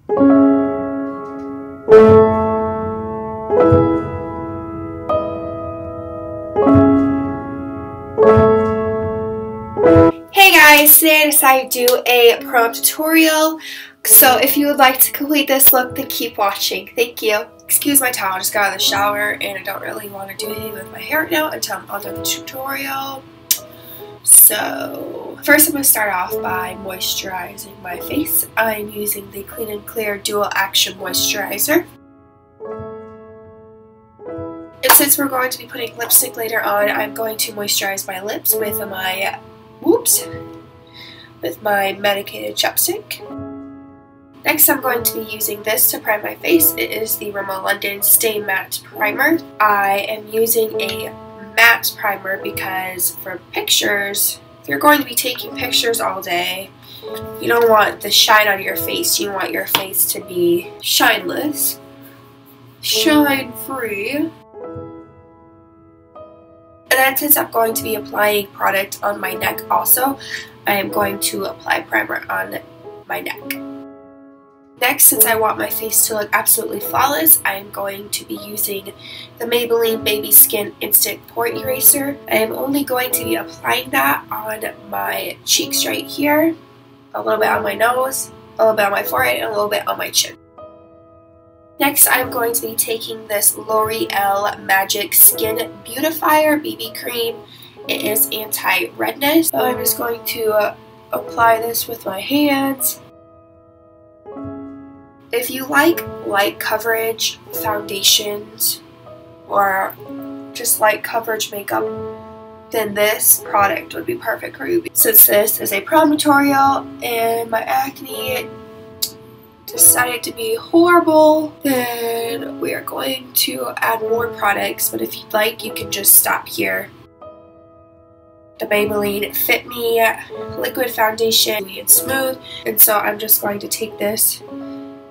Hey guys, today I decided to do a prom tutorial. So if you would like to complete this look, then keep watching. Thank you. Excuse my towel, I just got out of the shower and I don't really want to do anything with my hair right now until I'm under the tutorial. So first I'm going to start off by moisturizing my face. I'm using the Clean and Clear Dual Action Moisturizer. And since we're going to be putting lipstick later on, I'm going to moisturize my lips with my medicated chapstick. Next I'm going to be using this to prime my face. It is the Rimmel London Stay Matte Primer. I am using a matte primer because for pictures, if you're going to be taking pictures all day, you don't want the shine on your face. You want your face to be shineless, shine-free. And then since I'm going to be applying product on my neck also, I am going to apply primer on my neck. Next, since I want my face to look absolutely flawless, I am going to be using the Maybelline Baby Skin Instant Pore Eraser. I am only going to be applying that on my cheeks right here, a little bit on my nose, a little bit on my forehead, and a little bit on my chin. Next, I'm going to be taking this L'Oreal Magic Skin Beautifier BB Cream. It is anti-redness. So I'm just going to apply this with my hands. If you like light coverage foundations or just light coverage makeup, then this product would be perfect for you. Since this is a prom tutorial and my acne decided to be horrible, then we are going to add more products, but if you'd like, you can just stop here. The Maybelline Fit Me Liquid Foundation and Smooth, and so I'm just going to take this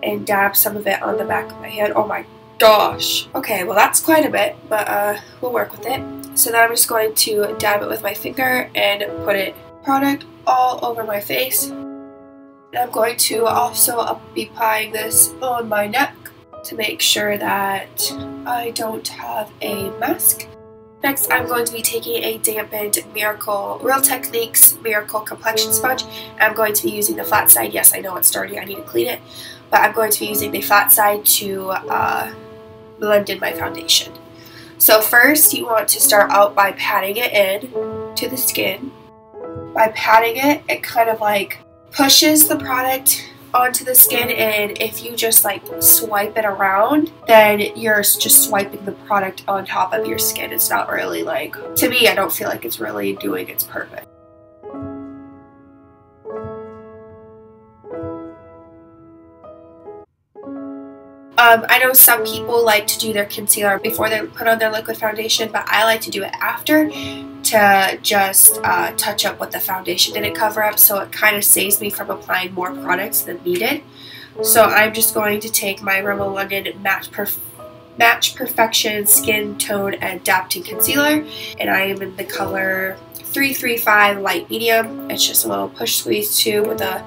and dab some of it on the back of my hand. Oh my gosh. Okay, well that's quite a bit, but we'll work with it. So then I'm just going to dab it with my finger and put product all over my face. And I'm going to also be applying this on my neck to make sure that I don't have a mask. Next, I'm going to be taking a dampened Real Techniques Miracle Complexion Sponge. I'm going to be using the flat side. Yes, I know it's dirty, I need to clean it. But I'm going to be using the flat side to blend in my foundation. So first, you want to start out by patting it in to the skin. By patting it, it kind of like pushes the product onto the skin, and if you just like swipe it around, then you're just swiping the product on top of your skin. It's not really like, to me, I don't feel like it's really doing its purpose. I know some people like to do their concealer before they put on their liquid foundation, but I like to do it after to just touch up what the foundation didn't cover up, so it kind of saves me from applying more products than needed. So I'm just going to take my Rimmel London Match Perfection Skin Tone Adapting Concealer, and I am in the color 335 Light Medium. It's just a little push squeeze tube with a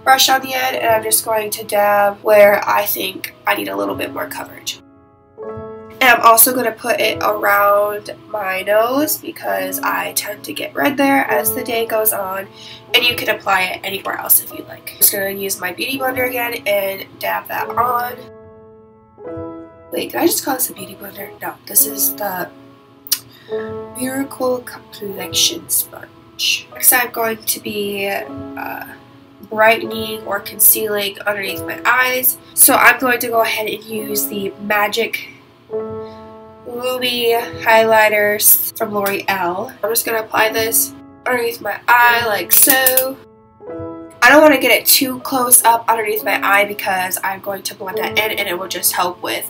brush on the end, and I'm just going to dab where I think I need a little bit more coverage. And I'm also going to put it around my nose because I tend to get red there as the day goes on, and you can apply it anywhere else if you like. I'm just going to use my beauty blender again and dab that on. Wait, did I just call this a beauty blender? No, this is the Miracle Complexion Sponge. Next I'm going to be brightening or concealing underneath my eyes. So I'm going to go ahead and use the Magic Lumi highlighters from L'Oreal. I'm just going to apply this underneath my eye like so. I don't want to get it too close up underneath my eye because I'm going to blend that in and it will just help with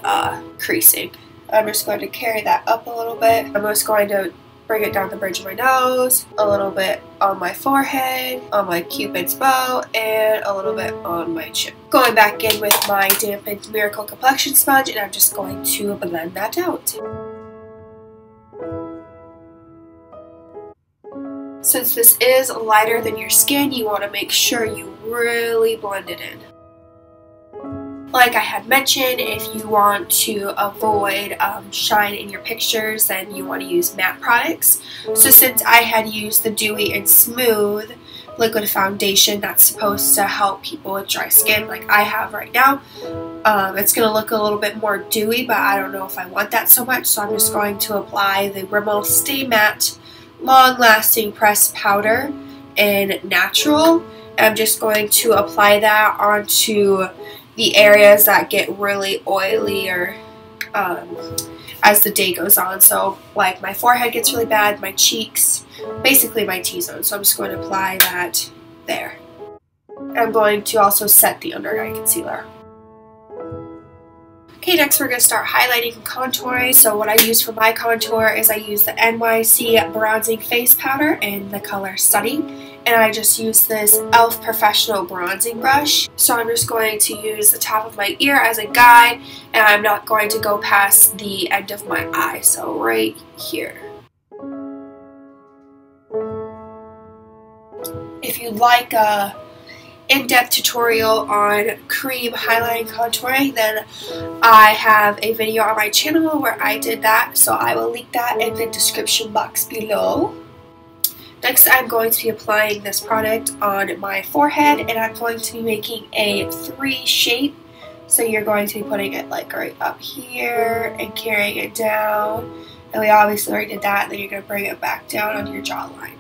creasing. I'm just going to carry that up a little bit. I'm just going to bring it down the bridge of my nose, a little bit on my forehead, on my cupid's bow, and a little bit on my chin. Going back in with my dampened Miracle Complexion Sponge, and I'm just going to blend that out. Since this is lighter than your skin, you want to make sure you really blend it in. Like I had mentioned, if you want to avoid shine in your pictures, then you want to use matte products. So since I had used the Dewy and Smooth liquid foundation that's supposed to help people with dry skin like I have right now, it's going to look a little bit more dewy, but I don't know if I want that so much, so I'm just going to apply the Rimmel Stay Matte Long Lasting Pressed Powder in Natural. I'm just going to apply that onto the areas that get really oily or as the day goes on. So like my forehead gets really bad, my cheeks, basically my T-zone. So I'm just going to apply that there. I'm going to also set the under eye concealer. Okay, next we're going to start highlighting and contouring. So what I use for my contour is I use the NYC Bronzing Face Powder in the color Stunning. And I just use this e.l.f. Professional Bronzing Brush. So I'm just going to use the top of my ear as a guide, and I'm not going to go past the end of my eye, so right here. If you'd like a in-depth tutorial on cream highlighting contouring, then I have a video on my channel where I did that, so I will link that in the description box below. Next, I'm going to be applying this product on my forehead, and I'm going to be making a 3 shape. So you're going to be putting it like right up here and carrying it down. And we obviously already did that, and then you're going to bring it back down on your jawline.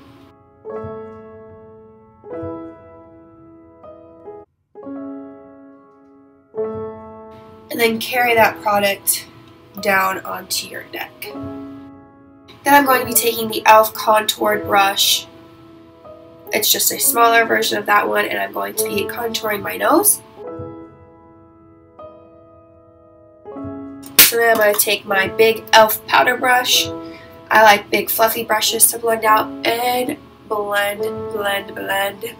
And then carry that product down onto your neck. Then I'm going to be taking the e.l.f. contoured brush. It's just a smaller version of that one, and I'm going to be contouring my nose. So then I'm going to take my big e.l.f. powder brush. I like big fluffy brushes to blend out, and blend, blend, blend.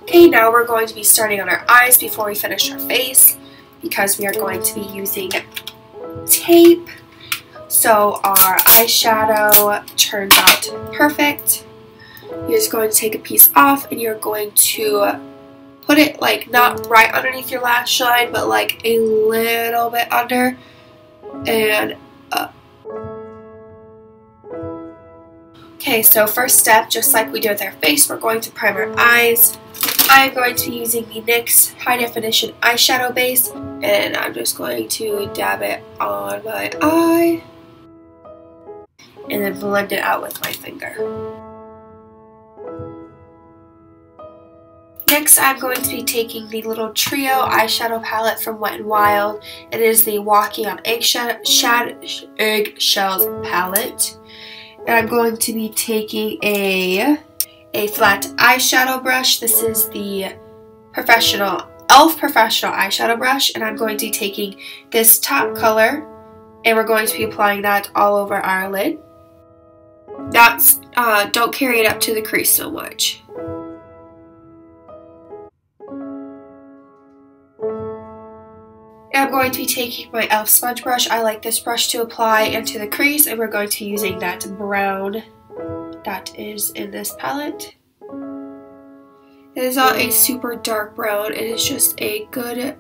Okay, now we're going to be starting on our eyes before we finish our face, because we are going to be using tape. So our eyeshadow turns out perfect. You're just going to take a piece off, and you're going to put it like not right underneath your lash line, but like a little bit under and up. Okay, so first step, just like we did with our face, we're going to prime our eyes. I'm going to be using the NYX High Definition Eyeshadow Base, and I'm just going to dab it on my eye and then blend it out with my finger. Next, I'm going to be taking the little trio eyeshadow palette from Wet n Wild. It is the Walking on Eggshells palette. And I'm going to be taking a flat eyeshadow brush. This is the e.l.f. Professional Eyeshadow Brush, and I'm going to be taking this top color, and we're going to be applying that all over our lid. Don't carry it up to the crease so much. And I'm going to be taking my e.l.f. sponge brush. I like this brush to apply into the crease, and we're going to be using that brown that is in this palette. It is not a super dark brown, it is just a good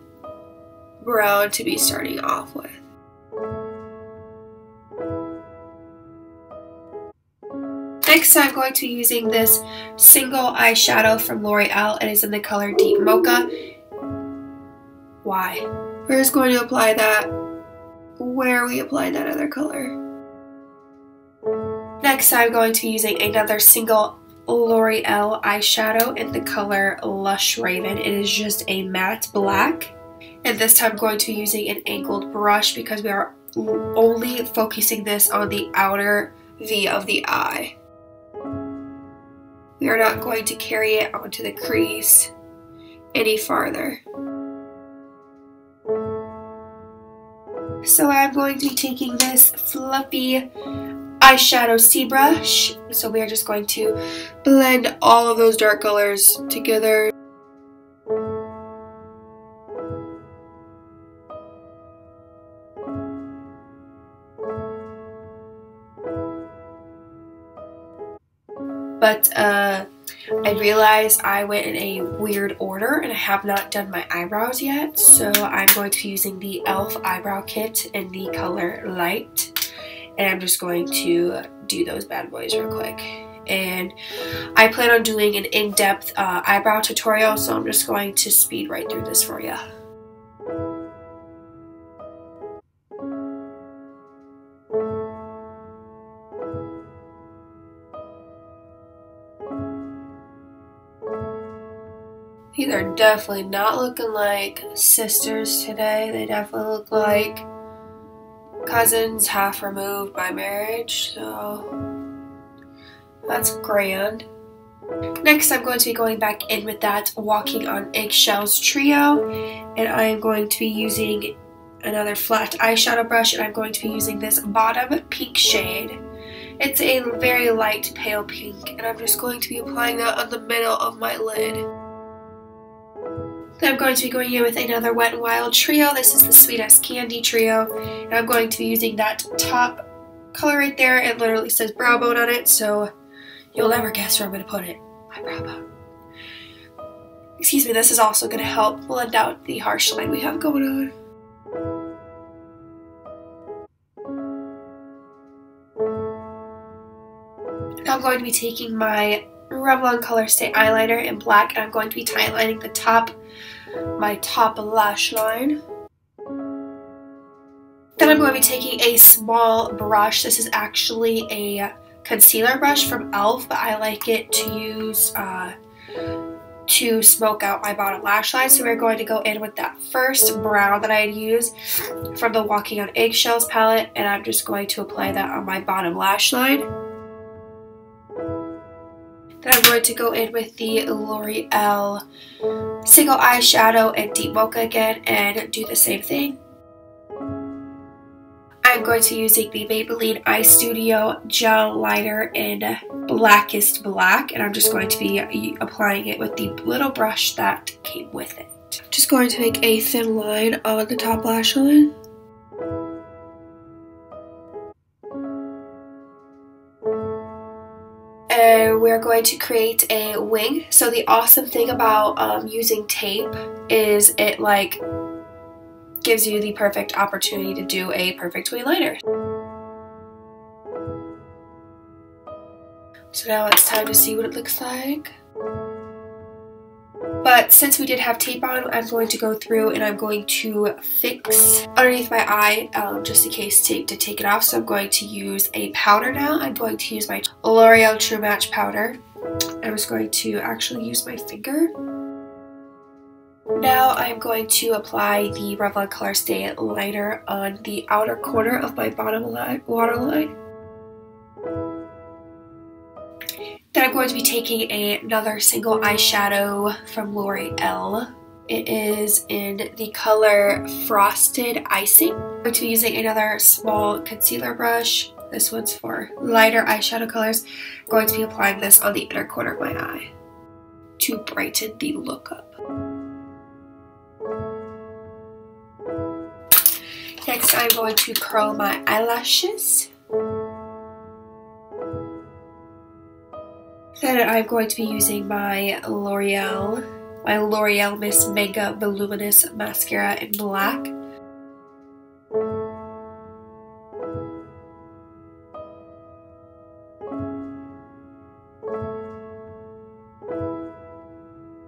brown to be starting off with. Next, I'm going to be using this single eyeshadow from L'Oreal. It is in the color Deep Mocha. Why? We're just going to apply that where we applied that other color. Next, I'm going to be using another single L'Oreal eyeshadow in the color Lush Raven. It is just a matte black. And this time I'm going to be using an angled brush because we are only focusing this on the outer V of the eye. We are not going to carry it onto the crease any farther. So I'm going to be taking this fluffy eyeshadow C brush. So we are just going to blend all of those dark colors together. but I realized I went in a weird order and I have not done my eyebrows yet, so I'm going to be using the e.l.f. eyebrow kit in the color Light, and I'm just going to do those bad boys real quick. And I plan on doing an in-depth eyebrow tutorial, so I'm just going to speed right through this for you. These are definitely not looking like sisters today. They definitely look like cousins half removed by marriage, so that's grand. Next, I'm going to be going back in with that Walking on Eggshells trio, and I am going to be using another flat eyeshadow brush, and I'm going to be using this bottom pink shade. It's a very light pale pink, and I'm just going to be applying that on the middle of my lid. Then I'm going to be going in with another Wet n Wild trio. This is the Sweet as Candy trio, and I'm going to be using that top color right there. It literally says brow bone on it, so you'll never guess where I'm going to put it. My brow bone. Excuse me, this is also going to help blend out the harsh line we have going on. Now I'm going to be taking my Revlon Color Stay eyeliner in black, and I'm going to be tightlining my top lash line. Then I'm going to be taking a small brush. This is actually a concealer brush from e.l.f., but I like it to use to smoke out my bottom lash line. So we're going to go in with that first brown that I had used from the Walking on Eggshells palette, and I'm just going to apply that on my bottom lash line. Then I'm going to go in with the L'Oreal Single Eyeshadow and Deep Mocha again and do the same thing. I'm going to be using the Maybelline Eye Studio Gel Liner in Blackest Black, and I'm just going to be applying it with the little brush that came with it. I'm just going to make a thin line on the top lash line. And we're going to create a wing. So the awesome thing about using tape is it gives you the perfect opportunity to do a perfect wing liner. So now it's time to see what it looks like. But since we did have tape on, I'm going to go through and I'm going to fix underneath my eye just in case to take it off. So I'm going to use a powder now. I'm going to use my L'Oreal True Match powder. I'm just going to actually use my finger. Now I'm going to apply the Revlon Color Stay liner on the outer corner of my bottom waterline. Then I'm going to be taking another single eyeshadow from L'Oreal. It is in the color Frosted Icing. I'm going to be using another small concealer brush. This one's for lighter eyeshadow colors. I'm going to be applying this on the inner corner of my eye to brighten the look up. Next, I'm going to curl my eyelashes. Then I'm going to be using my L'Oreal Miss Mega Voluminous Mascara in black.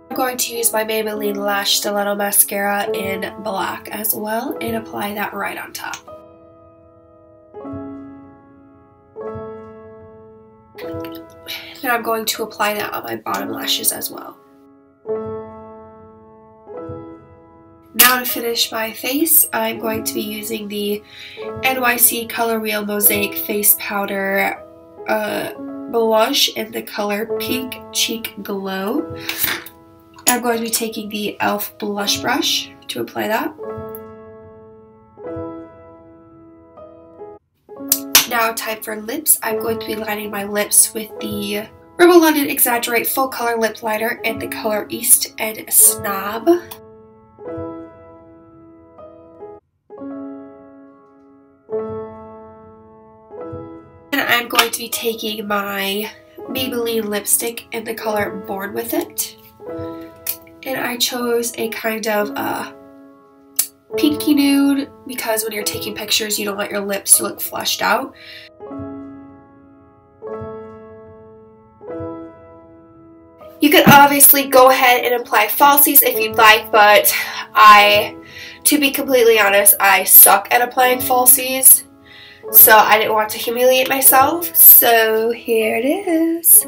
I'm going to use my Maybelline Lash Stiletto Mascara in black as well and apply that right on top. Then I'm going to apply that on my bottom lashes as well. Now to finish my face, I'm going to be using the NYC Color Real Mosaic Face Powder blush in the color Pink Cheek Glow. I'm going to be taking the e.l.f. blush brush to apply that. Now time for lips. I'm going to be lining my lips with the Rimmel London Exaggerate Full Color Lip Liner in the color East and Snob. And I'm going to be taking my Maybelline lipstick in the color Born With It. And I chose a kind of pinky nude because when you're taking pictures you don't want your lips to look flushed out. You could obviously go ahead and apply falsies if you'd like, but to be completely honest, I suck at applying falsies, so I didn't want to humiliate myself, so here it is.